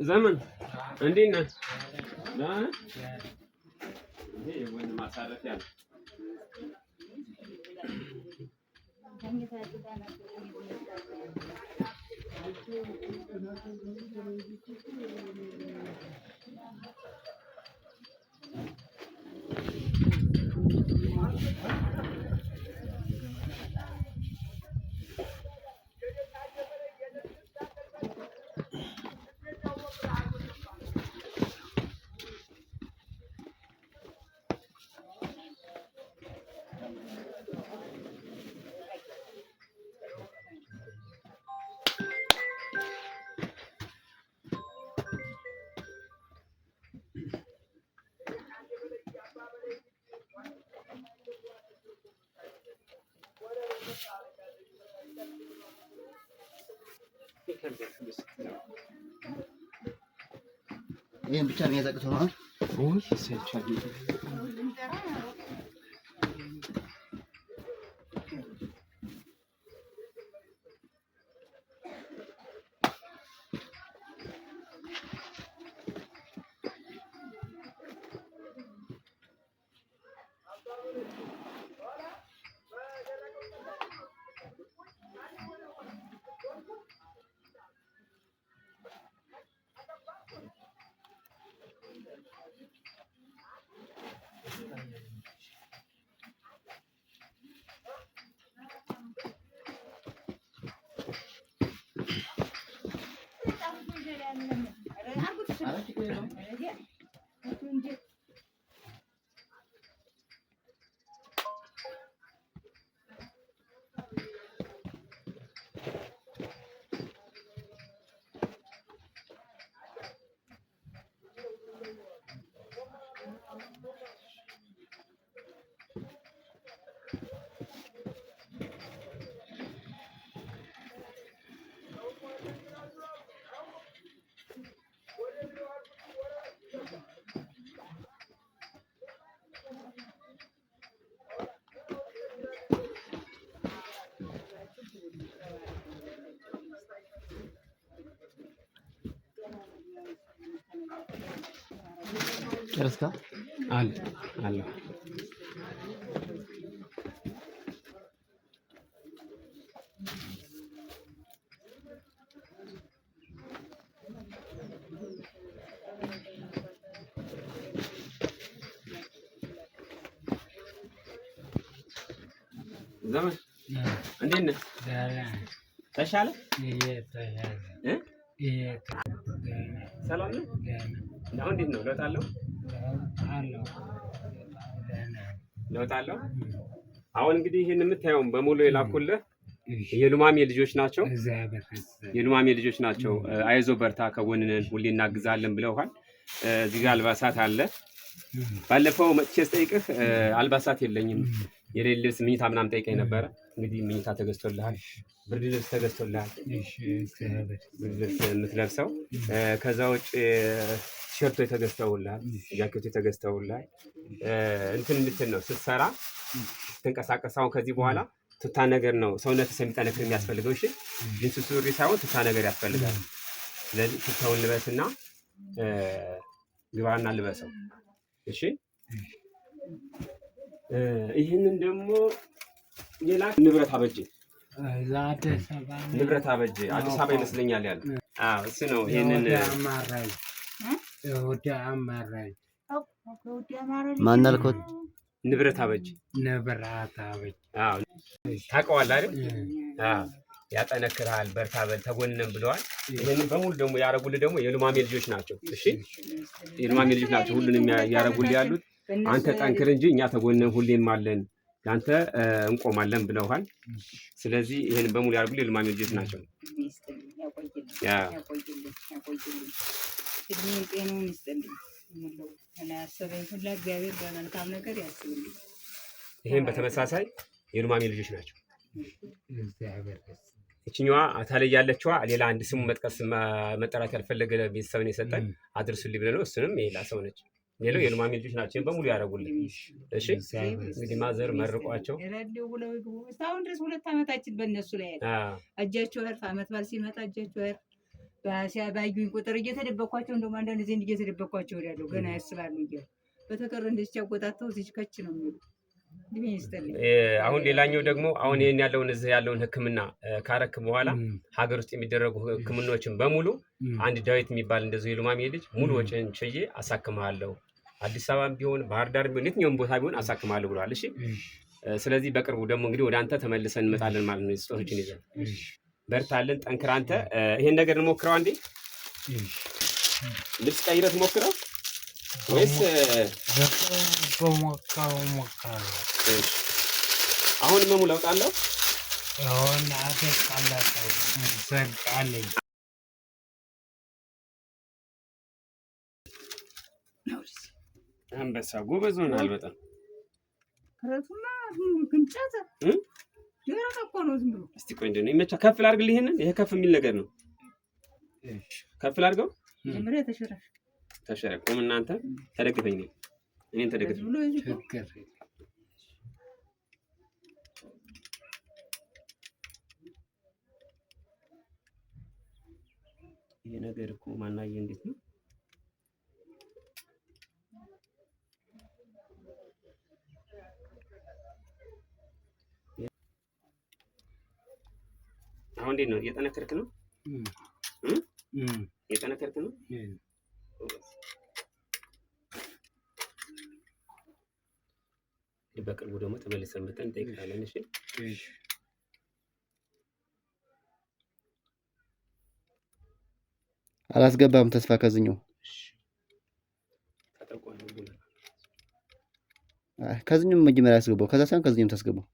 ዘመን እንዴት ነህ? ደህና ነህ? ይሄ ወንድ ማሳረፊያ ነው። ይሄን ብቻ ነው ያዘቅተው ነው። ኦይ ሰልቻለሁ። ጨረስካ? አለ ዘመን እንዴት ነህ? ተሻለ? ሰላም ነው? አሁን እንዴት ነው? ለውጥ አለው? ለውጥ አለው? አሁን እንግዲህ ይሄን የምታየውን በሙሉ የላኩልህ የሉማሜ ልጆች ናቸው። የሉማሜ ልጆች ናቸው። አይዞ በርታ፣ ከጎንነን፣ ሁሌ እናግዛለን ብለውሃል። እዚህ ጋር አልባሳት አለ። ባለፈው መጥቼ ስጠይቅህ አልባሳት የለኝም የሌለ ልብስ ምኝታ ምናምን ጠይቀኝ ነበረ። እንግዲህ ምኝታ ተገዝቶልሃል፣ ብርድ ልብስ ተገዝቶልሃል፣ ብርድ ልብስ የምትለብሰው። ከዛ ውጭ ቲሸርቶች ተገዝተውልሃል፣ ጃኬቶች ተገዝተውልሃል። እንትን እንድትል ነው ስትሰራ ስትንቀሳቀስ። አሁን ከዚህ በኋላ ቱታ ነገር ነው ሰውነት የሚጠነክር የሚያስፈልገው። እሺ ጂንስ ሱሪ ሳይሆን ቱታ ነገር ያስፈልጋል። ስለዚህ ቱታውን ልበስና ግባና ልበሰው። እሺ ይህንን ደግሞ ሌላ ንብረት አበጀ አዲስ አበባ ይመስለኛል ያለ። አዎ እሱ ነው። ይሄንን ማን አልከው? ንብረት አበጀ። አዎ ታውቀዋለህ አይደል? አዎ ያጠነክርሃል፣ በርታ በል፣ ተጎንነን ብለዋል። ይሄንን በሙሉ ደግሞ ያረጉልህ ደግሞ የሉማሜ ልጆች ናቸው። እሺ የሉማሜ ልጆች ናቸው ሁሉንም ያረጉልህ ያሉት። አንተ ጠንክር እንጂ እኛ ተጎንነን ሁሌም አለን፣ ያንተ እንቆማለን ብለውሃል። ስለዚህ ይሄን በሙሉ ያረጉልህ የሉማሜ ልጆች ናቸው። ይሄን በተመሳሳይ የሉማሜ ልጆች ናቸው። እቺኛዋ አታላይ ያለችዋ ሌላ አንድ ስሙ መጥቀስ መጠራት ያልፈለገ ቤተሰብን የሰጠን አድርሱልኝ ብለህ ነው። እሱንም የሌላ ሰው ነች። ሌላው የሉማሜ ልጆች ናቸው በሙሉ ያረጉልኝ። እሺ እንግዲህ ማዘር መርቋቸው። እስካሁን ድረስ 2 ዓመታችን በእነሱ ላይ ያለ እጃቸው እርፍ ዓመት በዓል ሲመጣ እጃቸው እርፍ ባሲያ ባዩኝ ቁጥር እየተደበኳቸው እንደውም አንዳንድ ጊዜ እየተደበኳቸው እሄዳለሁ። ገና ያስባሉ እያሉ በተቀረ እንደዚህ ሲያቆጣተው እዚህ ከች ነው የሚሉት። አሁን ሌላኛው ደግሞ አሁን ይሄን ያለውን እዚህ ያለውን ሕክምና ካረክ በኋላ ሀገር ውስጥ የሚደረጉ ሕክምናዎችን በሙሉ አንድ ዳዊት የሚባል እንደዚህ የሉማሜ ልጅ ሙሉ ወጪን ችዬ አሳክምሃለሁ፣ አዲስ አበባም ቢሆን ባህር ዳር ቢሆን የትኛውም ቦታ ቢሆን አሳክምሃለሁ ብሏል። እሺ ስለዚህ በቅርቡ ደግሞ እንግዲህ ወደ አንተ ተመልሰን እንመጣለን ማለት ነው። ስጦታችን ይዘን በርታለን፣ ጠንክር አንተ። ይሄን ነገር እንሞክረው አንዴ። ልብስ ቀይረት ሞክረው ወይስ አሁን መሙ ለውጥ አለው? አሁን አተቃላታው ሰቃለኝ አንበሳ ጎበዝ ሆናል በጣም። ከረቱማ ክንጫታ ደረቀ እኮ ነው ዝም ብሎ። እስቲ ቆይ እንደኔ መቻ ከፍ ላድርግልህ። ይሄንን ይሄ ከፍ የሚል ነገር ነው። ከፍ ላድርገው። መጀመሪያ ተሸራሽ ተሸረ ቆም። እናንተ ተደግፈኝ ነው እኔን ተደግፈኝ ብሎ ይዙ ይሄ ነገር እኮ ማናየ እንዴት ነው? አሁን እንዴት ነው? እየጠነከርክ ነው? እየጠነከርክ ነው? በቅርቡ ደግሞ ተመልሰን መተን እንጠይቃለን። እሺ አላስገባም ተስፋ ከዝኛው ከዝኛው መጀመሪያ ያስገባው ከዛ ሳይሆን ከዝኛው ታስገባው።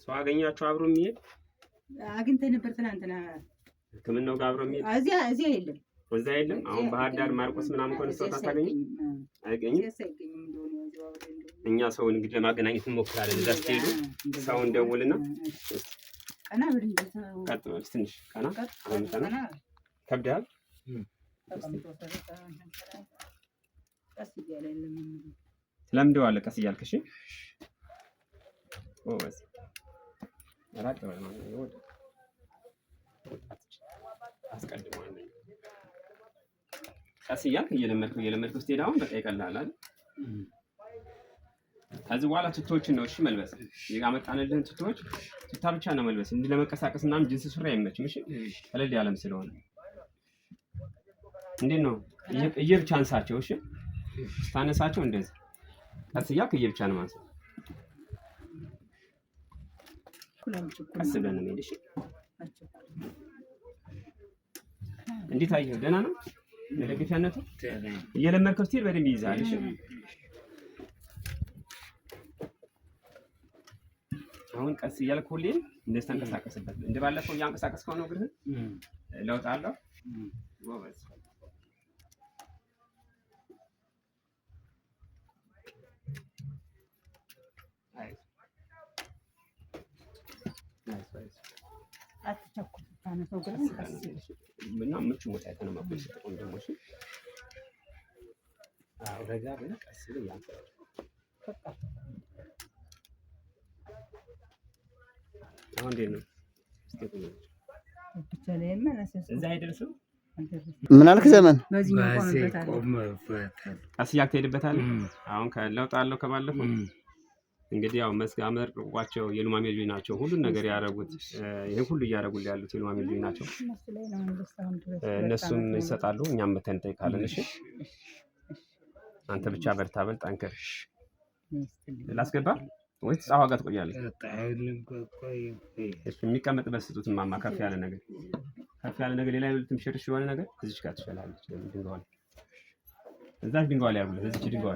ሰው አገኛችሁ አብሮ የሚሄድ አግኝተህ ነበር ትናንትና ሕክምናው ጋር አብሮ የሚሄድ እዚያ የለም ወዛ የለም። አሁን ባህር ዳር ማርቆስ ምናምን ኮን ሰው ታገኝ አይገኝም። እኛ ሰውን እንግዲህ ለማገናኘት እንሞክራለን። እዛ ስትሄዱ ሰውን ደውልና ቀና ብር ቀጥ በል ትንሽ ቀና አሁን ቀና ከብዳል ስለምደዋለህ ቀስ እያልክ እሺ። ወስ አራቅ በል ማለት ነው። ወደ አስቀድሞ ቀስ እያልክ እየለመድክ ስትሄድ አሁን በቃ ይቀልሃል አይደል? ከዚህ በኋላ ቱቶዎችን ነው እሺ መልበስ። ያመጣንልህን ቱቶዎች ቱታ ብቻ ነው መልበስ። እንዲህ ለመንቀሳቀስ ምናምን ጂንስ ሱሪ አይመችም። እሺ ቀለል ያለም ስለሆነ እንዴት ነው እየብቻ አንሳቸው። እሺ ስታነሳቸው እንደዚህ ቀስ እያልክ እየብቻ ነው ማንሳት። ቀስ ብለን ነው እሺ። እንዴት አየኸው? ደህና ነው ለደግፊያነቱ እየለመድከው ስትሄድ በደንብ ይይዛል። እሺ አሁን ቀስ እያልክ ሁሌ እንደዚህ ተንቀሳቀስበት። እንደባለፈው እያንቀሳቀስከው ነው እግርህን ለውጥ አለው። ጎበዝ አትቸኩል። ታነሰው ግን ምና ምቹ ቦታ የተነማኩ ሲጠቆም ደግሞ እሺ ረጋ ብለህ ቀስ ብለህ ያንቀሳቀስ። አሁን እንዴት ነው? ብቻ ላይ መነሰስ እዛ አይደርስም። ምን አልክ ዘመን? ቀስ እያልክ ትሄድበታለህ። አሁን ከለውጥ አለው ከባለፈው። እንግዲህ ያው መስጋመር ቋቸው የሉማሜ ልጆች ናቸው ሁሉን ነገር ያደረጉት። ይሄን ሁሉ እያደረጉልህ ያሉት የሉማሜ ልጆች ናቸው። እነሱም ይሰጣሉ፣ እኛም መተን እንጠይቃለን። እሺ አንተ ብቻ በርታ በል ጠንክር። ላስገባ ወይስ ጻዋ ጋር ትቆያለህ? እሱ የሚቀመጥበት ስጡት። ማማ ከፍ ያለ ነገር ሌላ ይሉትም ሽርሽ የሆነ ነገር እዚች ጋር ትችላለች። ድንጋዋ እዛች ድንጋዋ ላይ ያርጉልህ። እዚች ድንጋዋ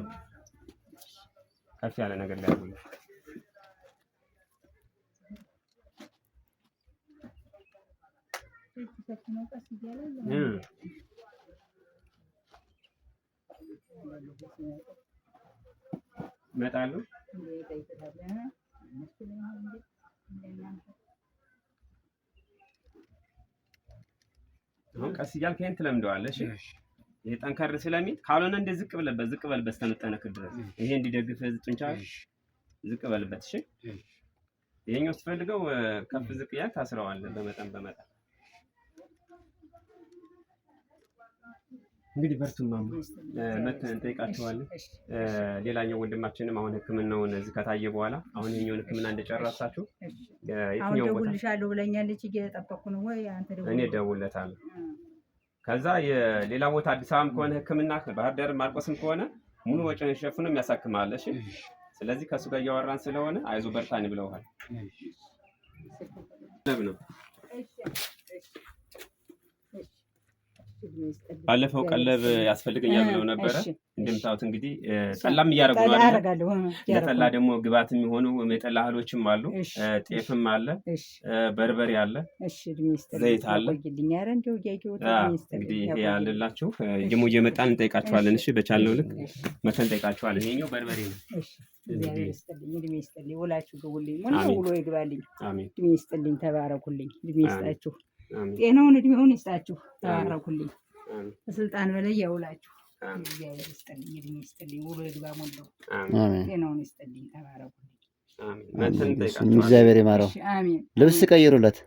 ከፍ ያለ ነገር ላይ ያርጉልህ። ይመጣሉ። አሁን ቀስ እያልክ ይሄን ትለምደዋለህ። እሺ ይሄ ጠንከር ስለሚል ካልሆነ እንደ ዝቅ በልበት እስከምጠነክር ድረስ ይሄ እንዲደግፍ ጡንቻ ዝቅ በልበት። እሺ ይሄኛው ስትፈልገው ከፍ ዝቅ እያልክ ታስረዋለህ በመጠን እንግዲህ በርቱማ መተን እንጠይቃቸዋለን። ሌላኛው ወንድማችንም አሁን ሕክምናውን እዚህ ከታየ በኋላ አሁን ይሄኛውን ሕክምና እንደጨረሳችሁ የትኛው ቦታ ደውልልሻለሁ ብለኛለች። እየጠበቅኩ ነው ወይ አንተ ደውል። እኔ ደውልለታለሁ። ከዛ የሌላ ቦታ አዲስ አበባም ከሆነ ሕክምና ባህር ዳር ማርቆስም ከሆነ ሙሉ ወጪውን ሸፍኖ የሚያሳክማል። እሺ ስለዚህ ከሱ ጋር እያወራን ስለሆነ አይዞህ በርታን ብለውሃል። ነው ባለፈው ቀለብ ያስፈልገኛል ብለው ነበረ። እንደምታዩት እንግዲህ ጠላም እያደረጉ ነው አይደል? ለጠላ ደግሞ ግብአት የሚሆኑ የጠላ እህሎችም አሉ። ጤፍም አለ፣ በርበሬ አለ፣ ዘይት አለ። እንግዲህ ይሄ ያለላችሁ ጀሞ እየመጣን እንጠይቃችኋለን። እሺ በቻልነው ልክ መተን እንጠይቃችኋለን። ይሄኛው በርበሬ ነው። እድሜ ይስጥልኝ፣ ውላችሁ ግቡልኝ፣ ውሎ ይግባልኝ። እድሜ ይስጥልኝ፣ ተባረኩልኝ። እድሜ ይስጣችሁ፣ ጤናውን እድሜውን ይስጣችሁ፣ ተባረኩልኝ። ከስልጣን በላይ ያውላችሁ። እግዚአብሔር ይስጥልኝ፣ እድሜ ይስጥልኝ፣ ውሎ ይግባ፣ ሞላው ጤናውን ይስጥልኝ፣ ተባረኩልኝ። እግዚአብሔር ይማረው። ልብስ ቀይሩለት።